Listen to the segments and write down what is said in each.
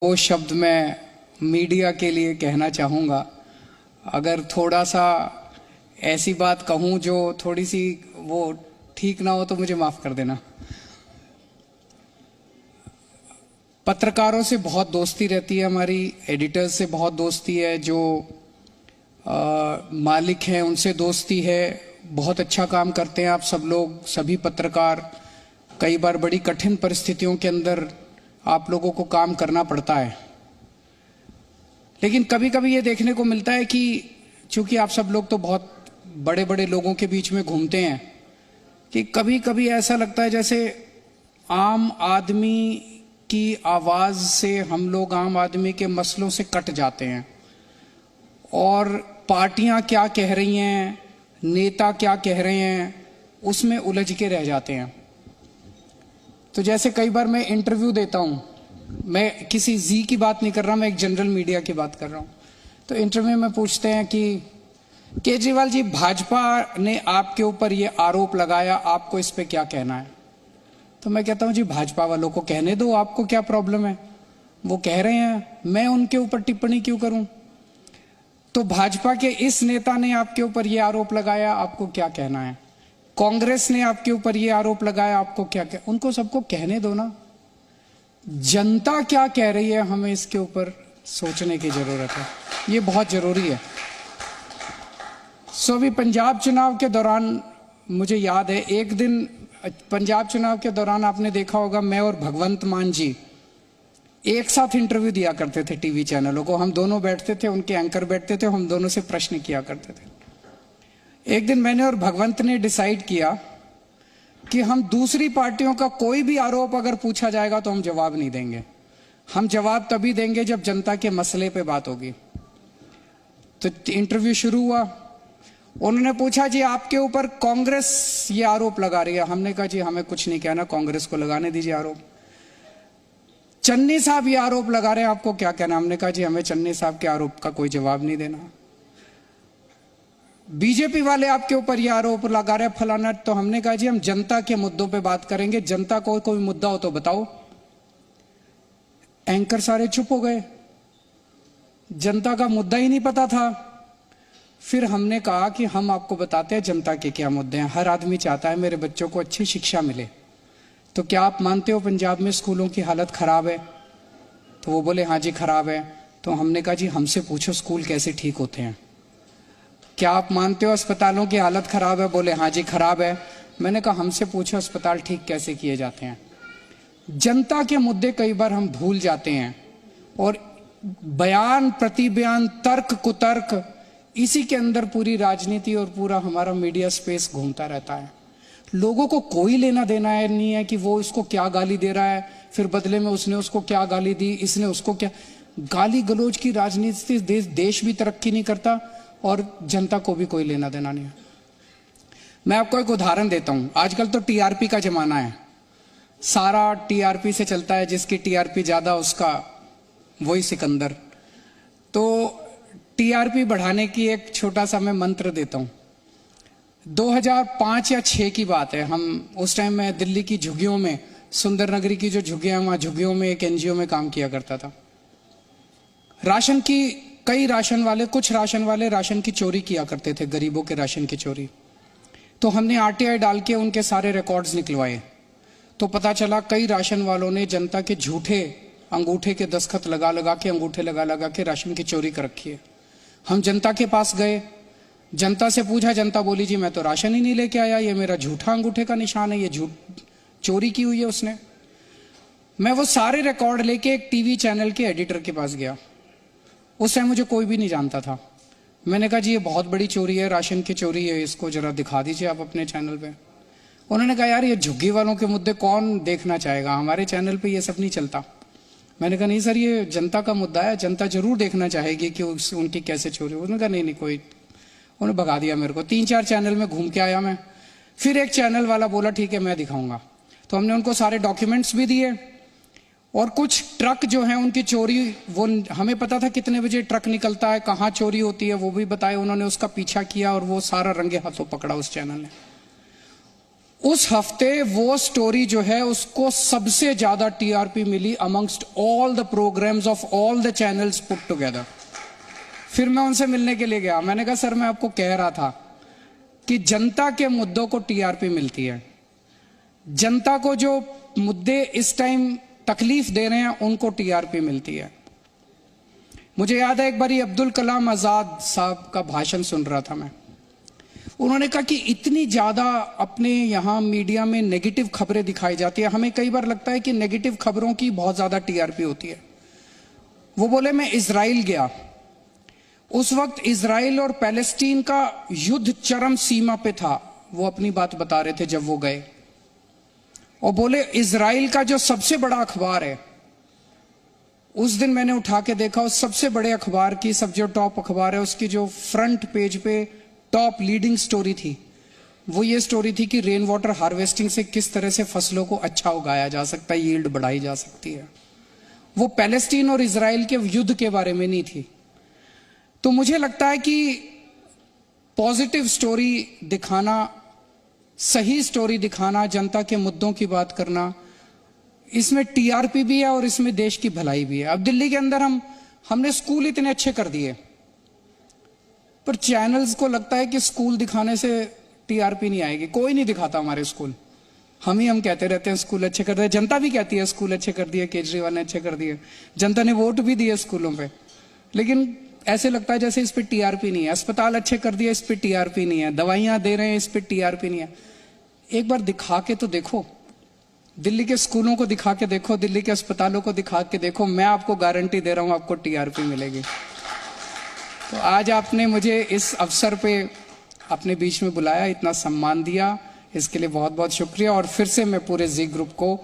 वो शब्द मैं मीडिया के लिए कहना चाहूँगा। अगर थोड़ा सा ऐसी बात कहूँ जो थोड़ी सी वो ठीक ना हो तो मुझे माफ़ कर देना। पत्रकारों से बहुत दोस्ती रहती है हमारी, एडिटर्स से बहुत दोस्ती है, जो मालिक हैं उनसे दोस्ती है। बहुत अच्छा काम करते हैं आप सब लोग, सभी पत्रकार। कई बार बड़ी कठिन परिस्थितियों के अंदर आप लोगों को काम करना पड़ता है, लेकिन कभी कभी ये देखने को मिलता है कि चूंकि आप सब लोग तो बहुत बड़े बड़े लोगों के बीच में घूमते हैं कि कभी कभी ऐसा लगता है जैसे आम आदमी की आवाज से हम लोग आम आदमी के मसलों से कट जाते हैं और पार्टियां क्या कह रही हैं, नेता क्या कह रहे हैं, उसमें उलझ के रह जाते हैं। तो जैसे कई बार मैं इंटरव्यू देता हूं, मैं किसी जी की बात नहीं कर रहा, मैं एक जनरल मीडिया की बात कर रहा हूं। तो इंटरव्यू में पूछते हैं कि केजरीवाल जी, भाजपा ने आपके ऊपर ये आरोप लगाया, आपको इस पे क्या कहना है? तो मैं कहता हूं जी भाजपा वालों को कहने दो, आपको क्या प्रॉब्लम है, वो कह रहे हैं, मैं उनके ऊपर टिप्पणी क्यों करूं? तो भाजपा के इस नेता ने आपके ऊपर ये आरोप लगाया, आपको क्या कहना है? कांग्रेस ने आपके ऊपर ये आरोप लगाया, आपको क्या उनको सबको कहने दो ना। जनता क्या कह रही है, हमें इसके ऊपर सोचने की जरूरत है, ये बहुत जरूरी है। अभी पंजाब चुनाव के दौरान मुझे याद है, एक दिन पंजाब चुनाव के दौरान आपने देखा होगा, मैं और भगवंत मान जी एक साथ इंटरव्यू दिया करते थे टीवी चैनलों को। हम दोनों बैठते थे, उनके एंकर बैठते थे, हम दोनों से प्रश्न किया करते थे। एक दिन मैंने और भगवंत ने डिसाइड किया कि हम दूसरी पार्टियों का कोई भी आरोप अगर पूछा जाएगा तो हम जवाब नहीं देंगे। हम जवाब तभी देंगे जब जनता के मसले पे बात होगी। तो इंटरव्यू शुरू हुआ। उन्होंने पूछा, जी आपके ऊपर कांग्रेस ये आरोप लगा रही है। हमने कहा जी हमें कुछ नहीं कहना, कांग्रेस को लगाने दीजिए आरोप। चन्नी साहब ये आरोप लगा रहे हैं, आपको क्या कहना? हमने कहा जी हमें चन्नी साहब के आरोप का कोई जवाब नहीं देना। बीजेपी वाले आपके ऊपर ये आरोप लगा रहे हैं फलाना। तो हमने कहा जी हम जनता के मुद्दों पे बात करेंगे, जनता को कोई मुद्दा हो तो बताओ। एंकर सारे चुप हो गए, जनता का मुद्दा ही नहीं पता था। फिर हमने कहा कि हम आपको बताते हैं जनता के क्या मुद्दे हैं। हर आदमी चाहता है मेरे बच्चों को अच्छी शिक्षा मिले। तो क्या आप मानते हो पंजाब में स्कूलों की हालत खराब है? तो वो बोले हाँ जी खराब है। तो हमने कहा जी हमसे पूछो स्कूल कैसे ठीक होते हैं। क्या आप मानते हो अस्पतालों की हालत खराब है? बोले हाँ जी खराब है। मैंने कहा हमसे पूछो अस्पताल ठीक कैसे किए जाते हैं। जनता के मुद्दे कई बार हम भूल जाते हैं और बयान प्रतिबयान तर्क कुतर्क, इसी के अंदर पूरी राजनीति और पूरा हमारा मीडिया स्पेस घूमता रहता है। लोगों को कोई लेना देना है नहीं है कि वो इसको क्या गाली दे रहा है, फिर बदले में उसने उसको क्या गाली दी, इसने उसको क्या। गाली गलौज की राजनीति से देश भी तरक्की नहीं करता और जनता को भी कोई लेना देना नहीं है। मैं आपको एक उदाहरण देता हूं। आजकल तो टीआरपी का जमाना है, सारा टीआरपी से चलता है, जिसकी टीआरपी ज्यादा उसका वही सिकंदर। तो टीआरपी बढ़ाने की एक छोटा सा मैं मंत्र देता हूं। 2005 या 6 की बात है, हम उस टाइम में दिल्ली की झुग्गियों में, सुंदर नगरी की जो झुग्गियां, वहां झुग्गियों में एक एनजीओ में काम किया करता था। राशन की कई राशन वाले, कुछ राशन वाले राशन की चोरी किया करते थे, गरीबों के राशन की चोरी। तो हमने आरटीआई डाल के उनके सारे रिकॉर्ड्स निकलवाए। तो पता चला कई राशन वालों ने जनता के झूठे अंगूठे के दस्तखत लगा लगा के, अंगूठे लगा लगा के राशन की चोरी कर रखी है। हम जनता के पास गए, जनता से पूछा, जनता बोली जी मैं तो राशन ही नहीं लेके आया, ये मेरा झूठा अंगूठे का निशान है, ये झूठ चोरी की हुई है उसने। मैं वो सारे रिकॉर्ड लेके एक टीवी चैनल के एडिटर के पास गया। उस टाइम मुझे कोई भी नहीं जानता था। मैंने कहा जी ये बहुत बड़ी चोरी है, राशन की चोरी है, इसको जरा दिखा दीजिए आप अपने चैनल पे। उन्होंने कहा यार ये झुग्गी वालों के मुद्दे कौन देखना चाहेगा, हमारे चैनल पे ये सब नहीं चलता। मैंने कहा नहीं सर ये जनता का मुद्दा है, जनता जरूर देखना चाहेगी कि उनकी कैसे चोरी। उन्होंने कहा नहीं कोई। उन्होंने भगा दिया मेरे को। 3-4 चैनल में घूम के आया मैं। फिर एक चैनल वाला बोला ठीक है मैं दिखाऊंगा। तो हमने उनको सारे डॉक्यूमेंट्स भी दिए और कुछ ट्रक जो है उनकी चोरी, वो हमें पता था कितने बजे ट्रक निकलता है, कहाँ चोरी होती है, वो भी बताया। उन्होंने उसका पीछा किया और वो सारा रंगे हाथों पकड़ा उस चैनल ने। उस हफ्ते वो स्टोरी जो है उसको सबसे ज्यादा टीआरपी मिली amongst all the programmes of all the channels put together. फिर मैं उनसे मिलने के लिए गया, मैंने कहा सर मैं आपको कह रहा था कि जनता के मुद्दों को टीआरपी मिलती है, जनता को जो मुद्दे इस टाइम तकलीफ दे रहे हैं उनको टीआरपी मिलती है। मुझे याद है एक बार अब्दुल कलाम आजाद साहब का भाषण सुन रहा था मैं, उन्होंने कहा कि इतनी ज्यादा अपने यहां मीडिया में नेगेटिव खबरें दिखाई जाती है, हमें कई बार लगता है कि नेगेटिव खबरों की बहुत ज्यादा टीआरपी होती है। वो बोले मैं इजराइल गया, उस वक्त इजराइल और पैलेस्टीन का युद्ध चरम सीमा पे था, वो अपनी बात बता रहे थे जब वो गए, और बोले इजराइल का जो सबसे बड़ा अखबार है, उस दिन मैंने उठा के देखा उस सबसे बड़े अखबार की, सब जो टॉप अखबार है उसकी जो फ्रंट पेज पे टॉप लीडिंग स्टोरी थी, वो ये स्टोरी थी कि रेन वाटर हार्वेस्टिंग से किस तरह से फसलों को अच्छा उगाया जा सकता है, यील्ड बढ़ाई जा सकती है। वो पैलेस्टीन और इजराइल के युद्ध के बारे में नहीं थी। तो मुझे लगता है कि पॉजिटिव स्टोरी दिखाना, सही स्टोरी दिखाना, जनता के मुद्दों की बात करना, इसमें टीआरपी भी है और इसमें देश की भलाई भी है। अब दिल्ली के अंदर हमने स्कूल इतने अच्छे कर दिए, पर चैनल्स को लगता है कि स्कूल दिखाने से टीआरपी नहीं आएगी। कोई नहीं दिखाता हमारे स्कूल, हम कहते रहते हैं स्कूल अच्छे कर दिए, जनता भी कहती है स्कूल अच्छे कर दिए, केजरीवाल ने अच्छे कर दिए, जनता ने वोट भी दिए स्कूलों पे, लेकिन ऐसे लगता है जैसे इस पे टीआरपी नहीं है। अस्पताल अच्छे कर दिए, इस पे टीआरपी नहीं है, दवाइयां दे रहे हैं, इस पे टीआरपी नहीं है। एक बार दिखा के तो देखो, दिल्ली के स्कूलों को दिखा के देखो, दिल्ली के अस्पतालों को दिखा के देखो, मैं आपको गारंटी दे रहा हूं आपको टीआरपी मिलेगी। तो आज आपने मुझे इस अवसर पे अपने बीच में बुलाया, इतना सम्मान दिया, इसके लिए बहुत बहुत शुक्रिया, और फिर से मैं पूरे जी ग्रुप को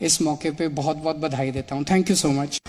इस मौके पे बहुत बहुत बधाई देता हूं। Thank you so much.